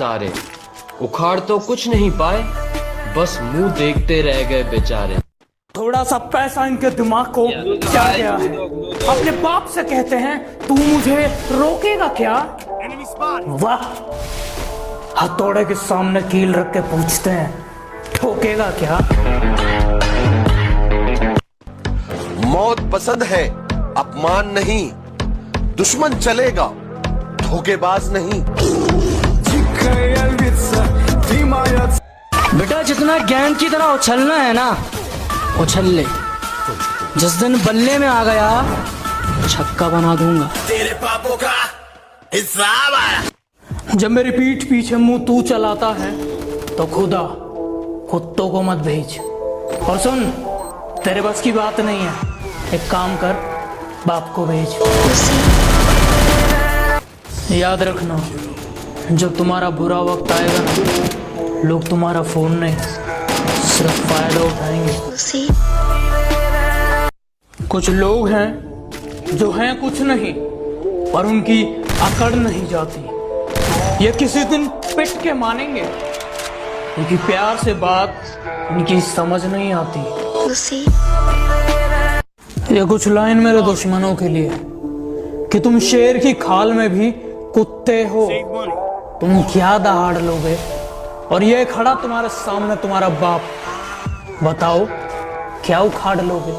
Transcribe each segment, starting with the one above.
सारे, उखाड़ तो कुछ नहीं पाए, बस मुंह देखते रह गए बेचारे। थोड़ा सा पैसा इनके दिमाग को क्या गया है। अपने बाप से कहते हैं तू मुझे रोकेगा क्या? वाह, हथौड़े के सामने कील रख के पूछते हैं ठोकेगा क्या? मौत पसंद है, अपमान नहीं, दुश्मन चलेगा, धोखेबाज नहीं। बेटा जितना गेंद की तरह उछलना है ना, उछल ले। जिस दिन बल्ले में आ गया छक्का बना दूंगा। तेरे पापों का हिसाब आया। जब मेरी पीठ पीछे मुंह तू चलाता है तो खुदा कुत्तों को मत भेज। और सुन, तेरे बस की बात नहीं है, एक काम कर, बाप को भेज। याद रखना, जब तुम्हारा बुरा वक्त आएगा ना, लोग तुम्हारा फोन नहीं सिर्फ फायदा उठाएंगे। कुछ लोग हैं जो हैं कुछ नहीं, पर उनकी अकड़ नहीं जाती। ये किसी दिन पिट के मानेंगे, उनकी प्यार से बात उनकी समझ नहीं आती। ये कुछ लाइन मेरे दुश्मनों के लिए, कि तुम शेर की खाल में भी कुत्ते हो, तुम क्या दहाड़ लोगे? और ये खड़ा तुम्हारे सामने तुम्हारा बाप, बताओ क्या उखाड़ लोगे?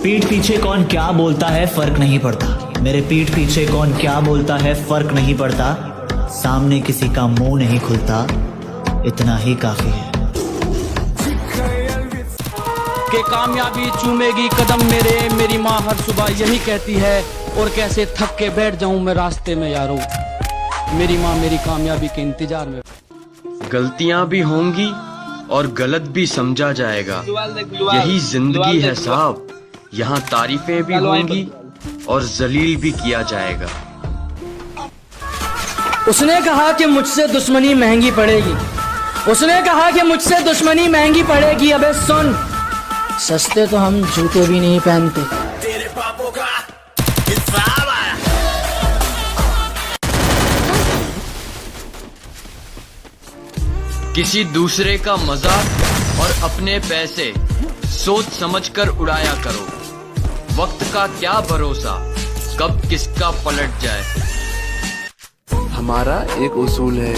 पीठ पीछे कौन क्या बोलता है फर्क नहीं पड़ता, मेरे पीठ पीछे कौन क्या बोलता है फर्क नहीं पड़ता, सामने किसी का मुंह नहीं खुलता, इतना ही काफी है। कि कामयाबी चूमेगी कदम मेरे, मेरी माँ हर सुबह यही कहती है, और कैसे थक के बैठ जाऊं मैं रास्ते में यारो, मेरी माँ मेरी कामयाबी के इंतजार में। गलतियां भी होंगी और गलत भी समझा जाएगा, यही जिंदगी है साहब। यहाँ तारीफें भी होंगी और जलील भी किया जाएगा। उसने कहा कि मुझसे दुश्मनी महंगी पड़ेगी, उसने कहा कि मुझसे दुश्मनी महंगी पड़ेगी। अबे सुन, सस्ते तो हम जूते भी नहीं पहनते। तेरे पापों का हिसाब आया। किसी दूसरे का मजाक और अपने पैसे सोच समझकर उड़ाया करो। वक्त का क्या भरोसा, कब किसका पलट जाए। हमारा एक उसूल है,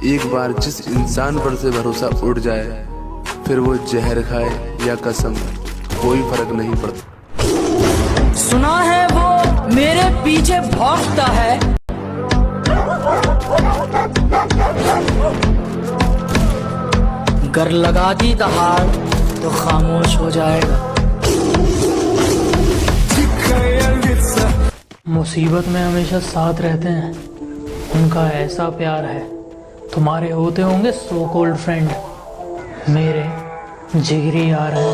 एक बार जिस इंसान पर से भरोसा उड़ जाए, फिर वो जहर खाए या कसम, कोई फर्क नहीं पड़ता। सुना है वो मेरे पीछे भौंकता है, गर लगा दी दहाड़ तो खामोश हो जाएगा। मुसीबत में हमेशा साथ रहते हैं, उनका ऐसा प्यार है। तुम्हारे होते होंगे सो कॉल्ड फ्रेंड, मेरे जिगरी यार हैं।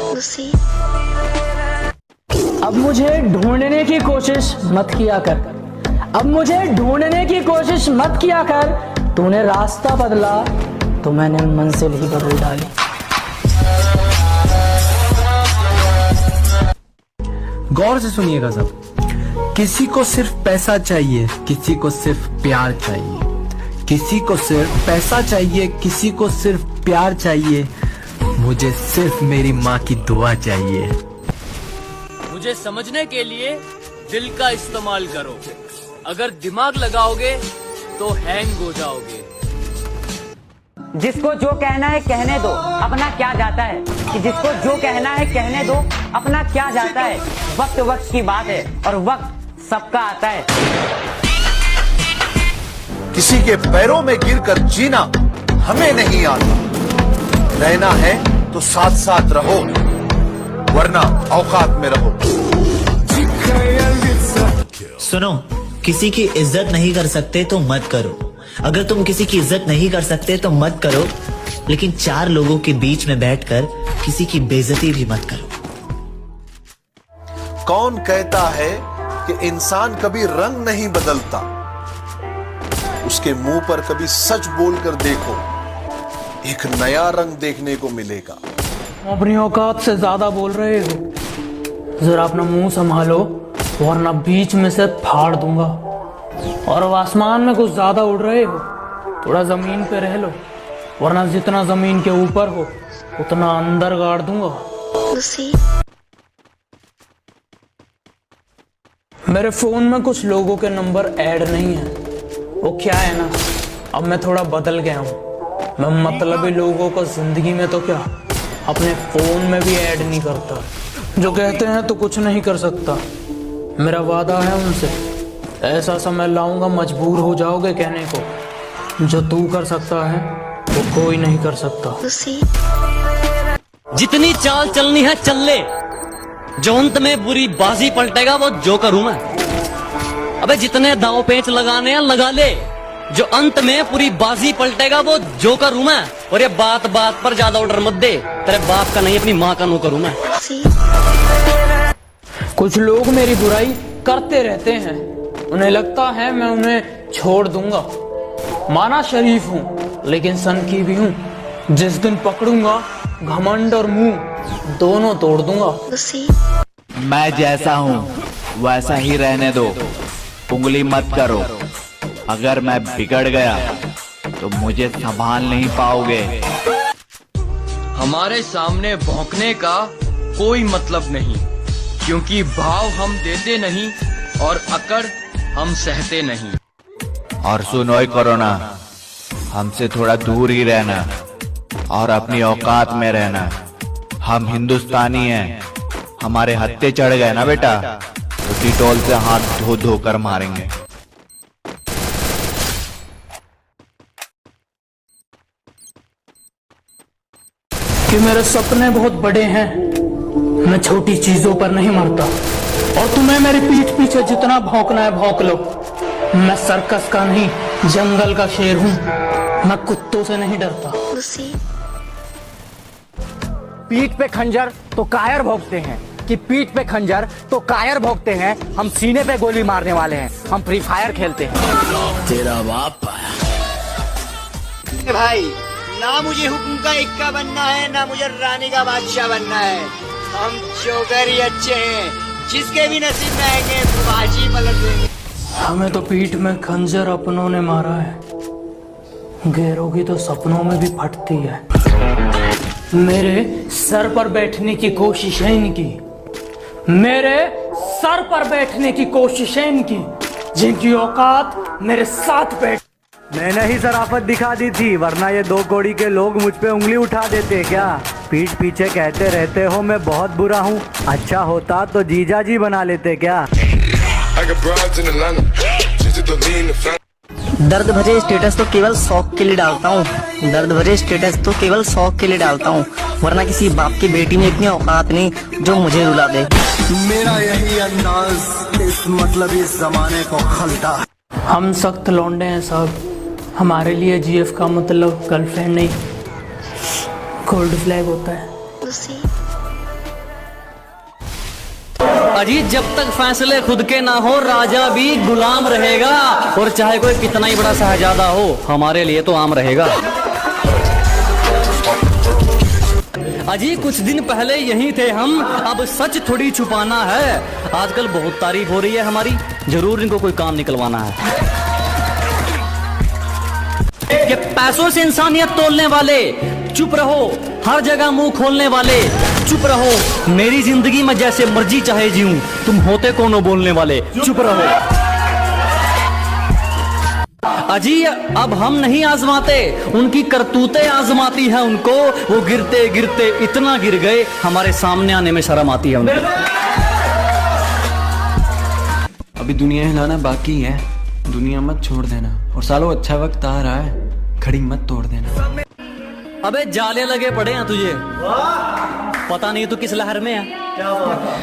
अब मुझे ढूंढने की कोशिश मत किया कर, अब मुझे ढूंढने की कोशिश मत किया कर। तूने रास्ता बदला तो मैंने मंजिल ही बदल डाली। गौर से सुनिएगा सब, किसी को सिर्फ पैसा चाहिए, किसी को सिर्फ प्यार चाहिए, किसी को सिर्फ पैसा चाहिए, किसी को सिर्फ प्यार चाहिए, मुझे सिर्फ मेरी माँ की दुआ चाहिए। मुझे समझने के लिए दिल का इस्तेमाल करो, अगर दिमाग लगाओगे तो हैंग हो जाओगे। जिसको जो कहना है कहने दो, अपना क्या जाता है, कि जिसको जो कहना है कहने दो, अपना क्या जाता है। वक्त वक्त की बात है और वक्त सबका आता है। किसी के पैरों में गिरकर जीना हमें नहीं आता। रहना है तो साथ साथ रहो, वरना औकात में रहो। सुनो, किसी की इज्जत नहीं कर सकते तो मत करो। अगर तुम किसी की इज्जत नहीं कर सकते तो मत करो, लेकिन चार लोगों के बीच में बैठकर किसी की बेइज्जती भी मत करो। कौन कहता है कि इंसान कभी रंग नहीं बदलता? उसके मुंह पर कभी सच बोलकर देखो, एक नया रंग देखने को मिलेगा। अपनी औकात से ज्यादा बोल रहे हो, जरा अपना मुंह संभालो वरना बीच में से फाड़ दूंगा। और अब आसमान में कुछ ज्यादा उड़ रहे हो थोड़ा जमीन पे रह लो, वरना जितना जमीन के ऊपर हो उतना अंदर गाड़ दूंगा। मेरे फोन में कुछ लोगों के नंबर ऐड नहीं है। वो क्या है ना, अब मैं थोड़ा बदल गया हूँ। मैं मतलबी लोगों को जिंदगी में तो क्या, अपने फोन में भी ऐड नहीं करता। जो कहते हैं तो कुछ नहीं कर सकता। मेरा वादा है उनसे, ऐसा समय लाऊंगा मजबूर हो जाओगे कहने को, जो तू कर सकता है वो कोई नहीं कर सकता। जितनी चाल चलनी है चल ले, जो अंत में बुरी बाजी पलटेगा वो जोकर हूं मैं। अबे जितने दांव पेंच लगाने हैं लगा ले, जो अंत में पूरी बाजी पलटेगा वो जोकर हूं मैं। और ये बात बात पर ज्यादा ऑर्डर मत दे, तेरे बाप का नहीं अपनी माँ का नौकर हूं मैं। कुछ लोग मेरी बुराई करते रहते हैं, उन्हें लगता है मैं उन्हें छोड़ दूंगा। माना शरीफ हूँ लेकिन सन की भी हूँ। जिस दिन पकड़ूंगा घमंड और मुंह दोनों तोड़ दूंगा। मैं जैसा हूँ वैसा ही रहने दो, उंगली मत करो। अगर मैं बिगड़ गया तो मुझे संभाल नहीं पाओगे। हमारे सामने भौंकने का कोई मतलब नहीं, क्योंकि भाव हम देते नहीं और अकड़ हम सहते नहीं। और सुनोई कोरोना, हमसे थोड़ा दूर ही रहना और अपनी औकात में रहना। हम हिंदुस्तानी हैं, हमारे हत्थे चढ़ गए ना बेटा तो डिटॉल से हाथ धो धो कर मारेंगे। कि मेरे सपने बहुत बड़े हैं, मैं छोटी चीजों पर नहीं मरता। और तुम्हें मेरी पीठ पीछे जितना भौंकना है भौंक लो। मैं सर्कस का नहीं जंगल का शेर हूँ, मैं कुत्तों से नहीं डरता। पीठ पे खंजर तो कायर भोंकते हैं, कि पीठ पे खंजर तो कायर भोंकते हैं। हम सीने पे गोली मारने वाले हैं, हम फ्री फायर खेलते हैं। तेरा बाप भाई, ना मुझे हुक्म का इक्का बनना है, ना मुझे रानी का बादशाह बनना है। हम जोकर ही अच्छे हैं, जिसके भी नसीब में आएंगे बाजी पलट देंगे। हमें तो पीठ में खंजर अपनों ने मारा है, गैरों की तो सपनों में भी फटती है। मेरे सर पर बैठने की कोशिश है इनकी, मेरे सर पर बैठने की कोशिश है इनकी, जिनकी औकात मेरे साथ बैठ। मैंने ही शराफत दिखा दी थी, वरना ये दो कौड़ी के लोग मुझ पे उंगली उठा देते क्या। पीठ पीछे कहते रहते हो मैं बहुत बुरा हूँ, अच्छा होता तो जीजा जी बना लेते क्या। दर्द भरे स्टेटस तो केवल शौक के लिए डालता हूँ, दर्द भरे स्टेटस तो केवल शौक के लिए डालता हूँ, वरना किसी बाप की बेटी में इतनी औकात नहीं जो मुझे रुला दे। मेरा यही अंदाज इस मतलब इस जमाने को खलता। हम सख्त लौंडे हैं साहब, हमारे लिए जीएफ का मतलब गर्लफ्रेंड नहीं गोल्ड फ्लैग होता है। अजी जब तक फैसले खुद के ना हो राजा भी गुलाम रहेगा, और चाहे कोई कितना ही बड़ा शहजादा हो हमारे लिए तो आम रहेगा। अजी कुछ दिन पहले यहीं थे हम, अब सच थोड़ी छुपाना है। आजकल बहुत तारीफ हो रही है हमारी, जरूर इनको कोई काम निकलवाना है। ये पैसों से इंसानियत तोलने वाले चुप रहो, हर जगह मुंह खोलने वाले चुप रहो। मेरी जिंदगी में जैसे मर्जी चाहे जीऊं, तुम होते कौन हो बोलने वाले, चुप रहो। अजी अब हम नहीं आजमाते, उनकी करतूतें आजमाती है उनको। वो गिरते गिरते इतना गिर गए, हमारे सामने आने में शर्म आती है उनको। अभी दुनिया हिलाना बाकी है, दुनिया मत छोड़ देना। और सालों अच्छा वक्त आ रहा है, खड़ी मत तोड़ देना। अबे जाले लगे पड़े हैं तुझे, पता नहीं तू किस लहर में है।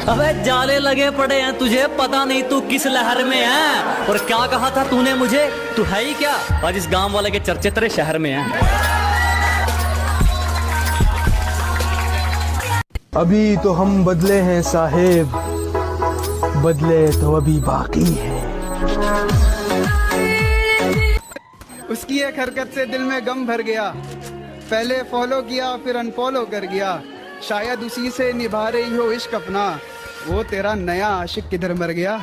अबे जाले लगे पड़े हैं तुझे, पता नहीं तू किस लहर में है। और क्या कहा था तूने मुझे, तू है ही क्या। आज इस गांव वाले के चर्चे तेरे शहर में हैं। अभी तो हम बदले हैं साहेब, बदले तो अभी बाकी है। उसकी एक हरकत से दिल में गम भर गया, पहले फॉलो किया फिर अनफॉलो कर गया। शायद उसी से निभा रही हो इश्क अपना, वो तेरा नया आशिक किधर मर गया।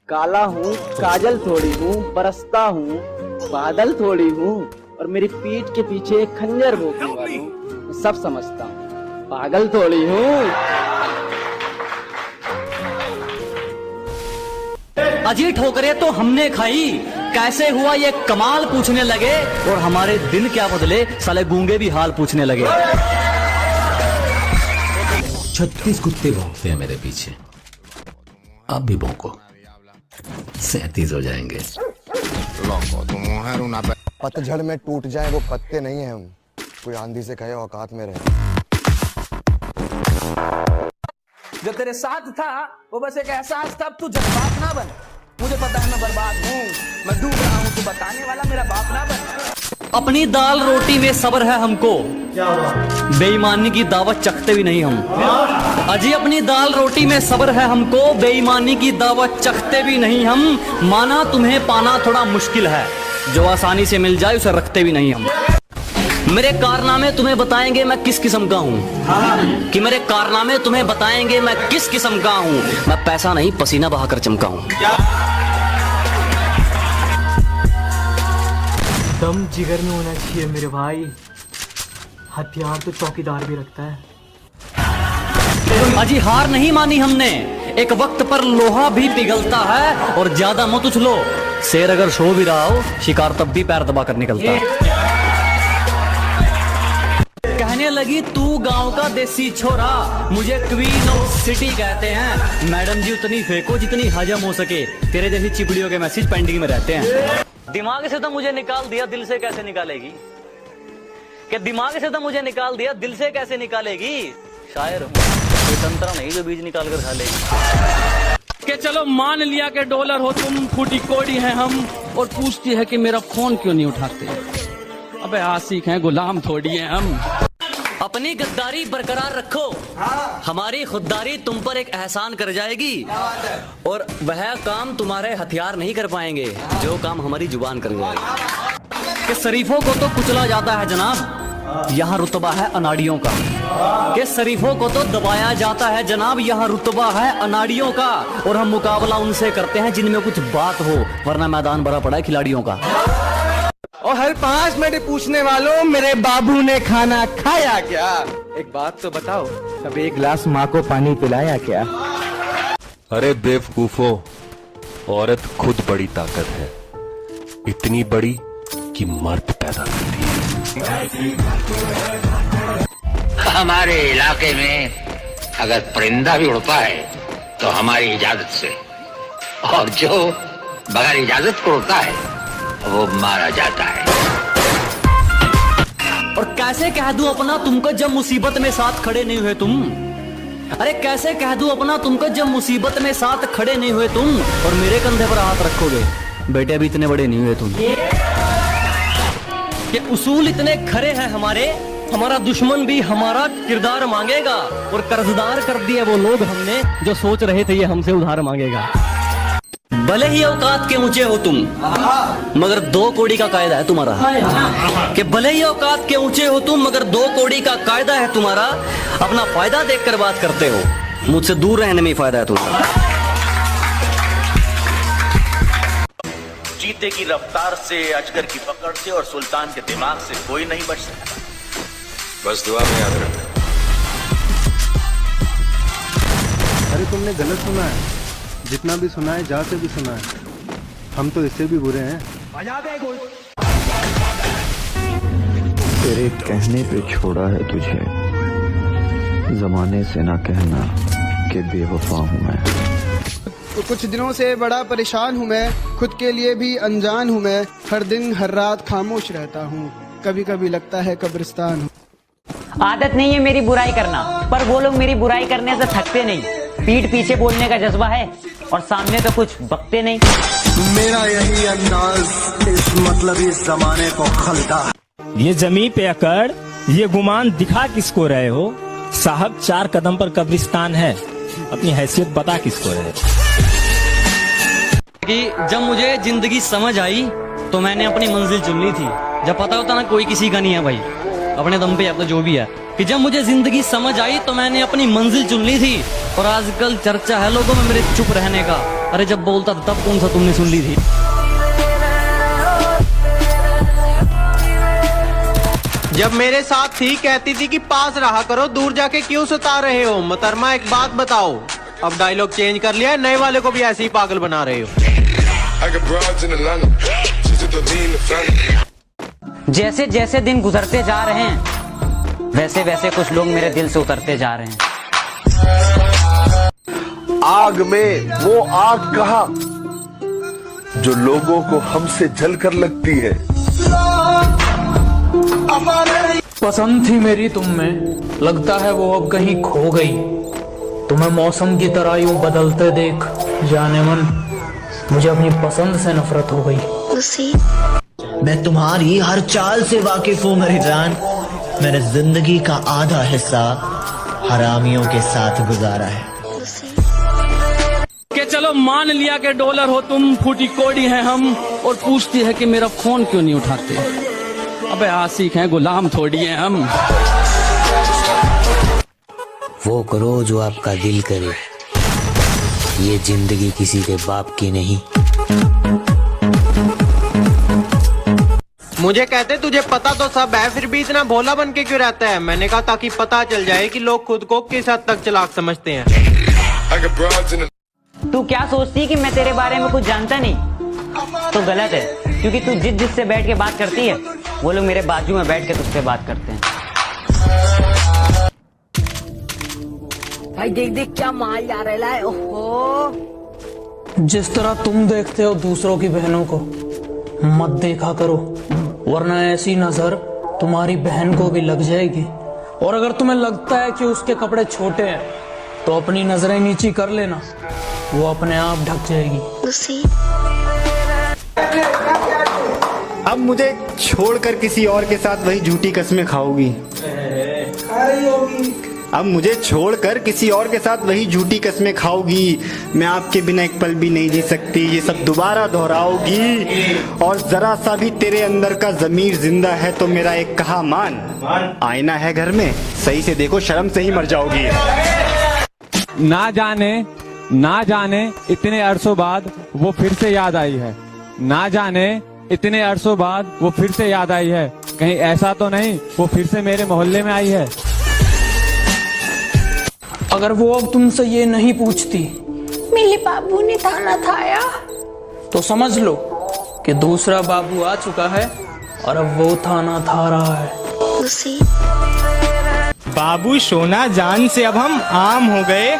काला हूँ, काजल थोड़ी हूँ, बरसता हूँ, बादल थोड़ी हूँ, और मेरी पीठ के पीछे एक खंजर भोंकने वाली हूँ। मैं सब समझता हूँ, पागल थोड़ी हूँ। अजी ठोकरें तो हमने खाई, कैसे हुआ ये कमाल पूछने लगे, और हमारे दिन क्या बदले, साले गूंगे भी हाल पूछने लगे। 36 कुत्ते भौंकते हैं मेरे पीछे, अब भी भौंको, 37 हो जाएंगे। पतझड़ में टूट जाए वो पत्ते नहीं है हम, कोई आंधी से कहे औकात में रहे। जो तेरे साथ था वो बस एक एहसास था, अब तू जज्बात ना बन। मुझे पता है मैं बर्बाद हूँ, मैं डूब रहा हूँ, तू बताने वाला मेरा बाप ना बन। अपनी दाल रोटी में सब्र है हमको, बेईमानी की दावत चखते भी नहीं हम। अजी अपनी दाल रोटी में सब्र है हमको, बेईमानी की दावत चखते भी नहीं हम। माना तुम्हें पाना थोड़ा मुश्किल है, जो आसानी से मिल जाए उसे रखते भी नहीं हम। मेरे कारनामे तुम्हें बताएंगे मैं किस किस्म का हूँ, कि मेरे कारनामे तुम्हें बताएंगे मैं किस किस्म का हूँ। मैं पैसा नहीं पसीना बहाकर चमका हूँ। दम जिगर में होना चाहिए मेरे भाई, हथियार तो चौकीदार भी रखता है। अजी हार नहीं मानी हमने, एक वक्त पर लोहा भी पिघलता है, और ज्यादा मत उछलो, शेर अगर सो भी रहा हो शिकार तब भी पैर दबा कर निकलता है। कहने लगी तू गांव का देसी छोरा, मुझे क्वीन ऑफ सिटी कहते हैं। मैडम जी उतनी फेंको जितनी हजम हो सके, तेरे जैसी चिपड़ियों के मैसेज पेंडिंग में रहते हैं। दिमाग से तो मुझे निकाल दिया, दिल से कैसे निकालेगी, कि दिमाग से तो मुझे निकाल दिया, दिल से कैसे निकालेगी। शायर हूँ, कोई संतरा नहीं जो बीज निकाल कर खा लेगी। कि चलो मान लिया कि डॉलर हो तुम, फूटी कोड़ी हैं हम, और पूछती है कि मेरा फोन क्यों नहीं उठाते। अबे आशिक हैं, गुलाम थोड़ी हैं हम। अपनी गद्दारी बरकरार रखो, हमारी खुददारी तुम पर एक एहसान कर जाएगी, और वह काम तुम्हारे हथियार नहीं कर पाएंगे जो काम हमारी जुबान कर जाएगी। कि शरीफों को तो कुचला जाता है जनाब, यहाँ रुतबा है अनाड़ियों का। कि शरीफों को तो दबाया जाता है जनाब, यहाँ रुतबा है अनाड़ियों का, और हम मुकाबला उनसे करते हैं जिनमें कुछ बात हो, वरना मैदान भरा पड़ा है खिलाड़ियों का। और हर 5 मिनट पूछने वालों, मेरे बाबू ने खाना खाया क्या? एक बात तो बताओ, कभी एक गिलास माँ को पानी पिलाया क्या? अरे बेवकूफो, औरत खुद बड़ी ताकत है, इतनी बड़ी कि मर्द पैदा करती है। हमारे इलाके में अगर परिंदा भी उड़ पाए तो हमारी इजाजत से, और जो बगैर इजाजत को उड़ता है वो मारा जाता है। और कैसे कह दूं अपना तुमको जब मुसीबत में साथ खड़े नहीं हुए तुम। अरे कैसे कह दूं अपना तुमको जब मुसीबत में साथ खड़े नहीं हुए तुम, और मेरे कंधे पर हाथ रखोगे, बेटे अभी इतने बड़े नहीं हुए तुम। कि उसूल इतने खरे हैं हमारे, हमारा दुश्मन भी हमारा किरदार मांगेगा, और कर्जदार कर दिए वो लोग हमने जो सोच रहे थे ये हमसे उधार मांगेगा। भले ही औकात के ऊंचे हो तुम, मगर 2 कौड़ी का कायदा है तुम्हारा। कि भले ही औकात के ऊंचे हो तुम, मगर 2 कौड़ी का कायदा है तुम्हारा। अपना फायदा देखकर बात करते हो, मुझसे दूर रहने में फायदा है तुम्हारा। चीते की रफ्तार से, अजगर की पकड़ से, और सुल्तान के दिमाग से कोई नहीं बच सकता। बस दुआ में याद रखना। अरे तुमने गलत सुना है, जितना भी सुना है जा से भी सुना है, हम तो इससे भी बुरे हैं। तेरे कहने पे छोड़ा है तुझे, जमाने से ना कहना कि बेवफा हूँ मैं। तो कुछ दिनों से बड़ा परेशान हूँ मैं, खुद के लिए भी अनजान हूँ मैं, हर दिन हर रात खामोश रहता हूँ, कभी कभी लगता है कब्रिस्तान हूँ। आदत नहीं है मेरी बुराई करना, पर वो लोग मेरी बुराई करने से थकते नहीं। पीठ पीछे बोलने का जज्बा है, और सामने तो कुछ बकते नहीं। मेरा यही अंदाज इस मतलब इस जमाने को खलता। ये जमीन पे अकड़, ये गुमान दिखा किसको रहे हो साहब? 4 कदम पर कब्रिस्तान है, अपनी हैसियत बता किसको रहे। कि जब मुझे जिंदगी समझ आई तो मैंने अपनी मंजिल चुन ली थी। जब पता होता ना कोई किसी का नहीं है भाई, अपने दम पे, अब तो जो भी है। कि जब मुझे जिंदगी समझ आई तो मैंने अपनी मंजिल चुन ली थी, और आजकल चर्चा है लोगों में मेरे चुप रहने का। अरे जब बोलता था तब कौन सा तुमने सुन ली थी? जब मेरे साथ थी कहती थी कि पास रहा करो, दूर जाके क्यों सता रहे हो? मोहतरमा एक बात बताओ, अब डायलॉग चेंज कर लिया है, नए वाले को भी ऐसे ही पागल बना रहे हो। जैसे जैसे दिन गुजरते जा रहे हैं वैसे वैसे कुछ लोग मेरे दिल से उतरते जा रहे हैं। आग में वो आग कहाँ जो लोगों को हमसे जलकर लगती है। पसंद थी मेरी तुम में, लगता है वो अब कहीं खो गई। तुम्हें मौसम की तरह यूं बदलते देख जाने मन मुझे अपनी पसंद से नफरत हो गई। मैं तुम्हारी हर चाल से वाकिफ हूँ मेरी जान। मैंने जिंदगी का आधा हिस्सा हरामियों के साथ गुजारा है। कि चलो मान लिया कि डॉलर हो तुम, फूटी कोड़ी है हम, और पूछती है कि मेरा फोन क्यों नहीं उठाते। अबे आशिक हैं, गुलाम थोड़ी हैं हम। वो करो जो आपका दिल करे, ये जिंदगी किसी के बाप की नहीं। मुझे कहते तुझे पता तो सब है, फिर भी इतना भोला बन के क्यों रहता है? मैंने कहा ताकि पता चल जाए कि लोग खुद को किस हद तक चालाक समझते हैं। तू क्या सोचती है कि मैं तेरे बारे में कुछ जानता नहीं? तो गलत है, क्योंकि तू जिससे बैठ के बात करती है वो लोग मेरे बाजू में बैठ के तुझसे बात करते हैं। भाई देख देख क्या माल जा रहा है। ओहो, जिस तरह तुम देखते हो दूसरों की बहनों को मत देखा करो, वरना ऐसी नजर तुम्हारी बहन को भी लग जाएगी। और अगर तुम्हें लगता है कि उसके कपड़े छोटे हैं तो अपनी नजरें नीची कर लेना, वो अपने आप ढक जाएगी। अब मुझे छोड़कर किसी और के साथ वही झूठी कस्में खाओगी। अब मुझे छोड़कर किसी और के साथ वही झूठी कस्में खाओगी। मैं आपके बिना एक पल भी नहीं जी सकती, ये सब दोबारा दोहराओगी। और जरा सा भी तेरे अंदर का जमीर जिंदा है तो मेरा एक कहा मान, आईना है घर में, सही से देखो, शर्म से ही मर जाओगी। ना जाने इतने अरसों बाद वो फिर से याद आई है। ना जाने इतने अरसों बाद वो फिर से याद आई है। कहीं ऐसा तो नहीं वो फिर से मेरे मोहल्ले में आई है। अगर वो अब तुमसे ये नहीं पूछती मेरे बाबू ने थाना थाया, तो समझ लो कि दूसरा बाबू आ चुका है और अब वो थाना था रहा है। बाबू सोना जान से अब हम आम हो गए।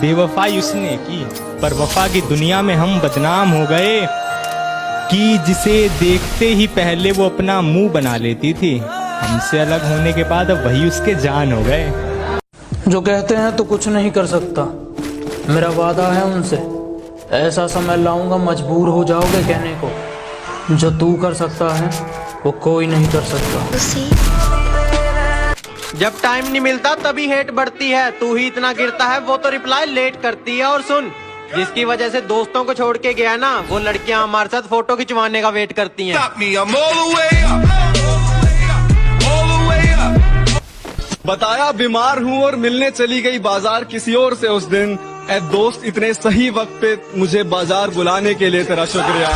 बेवफाई उसने की पर वफा की दुनिया में हम बदनाम हो गए। कि जिसे देखते ही पहले वो अपना मुंह बना लेती थी, हमसे अलग होने के बाद अब वही उसके जान हो गए। जो कहते हैं तो कुछ नहीं कर सकता, मेरा वादा है उनसे, ऐसा समय लाऊंगा मजबूर हो जाओगे कहने को, जो तू कर सकता है वो कोई नहीं कर सकता। जब टाइम नहीं मिलता तभी हेट बढ़ती है, तू ही इतना गिरता है वो तो रिप्लाई लेट करती है। और सुन, जिसकी वजह से दोस्तों को छोड़ के गया ना, वो लड़कियां हमारे साथ फोटो खिंचवाने का वेट करती हैं। बताया बीमार हूँ और मिलने चली गई बाजार किसी और से उस दिन। ए दोस्त, इतने सही वक्त पे मुझे बाजार बुलाने के लिए तेरा शुक्रिया।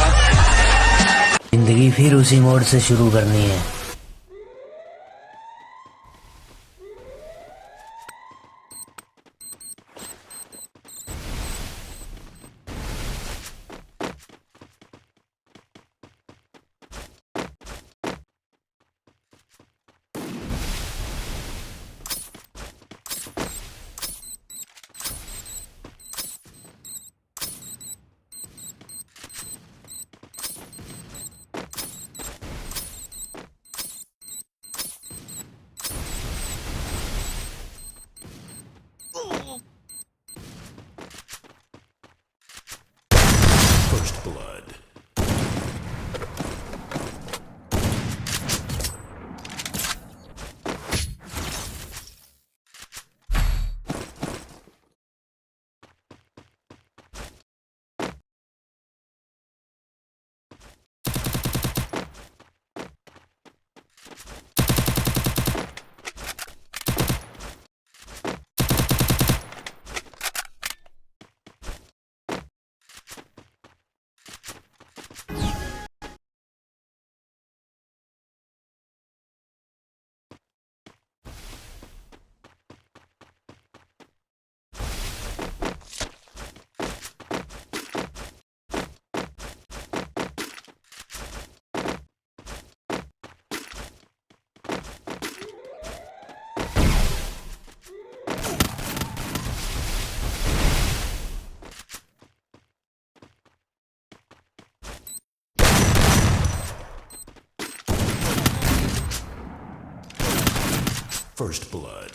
जिंदगी फिर उसी मोड़ से शुरू करनी है। First Blood.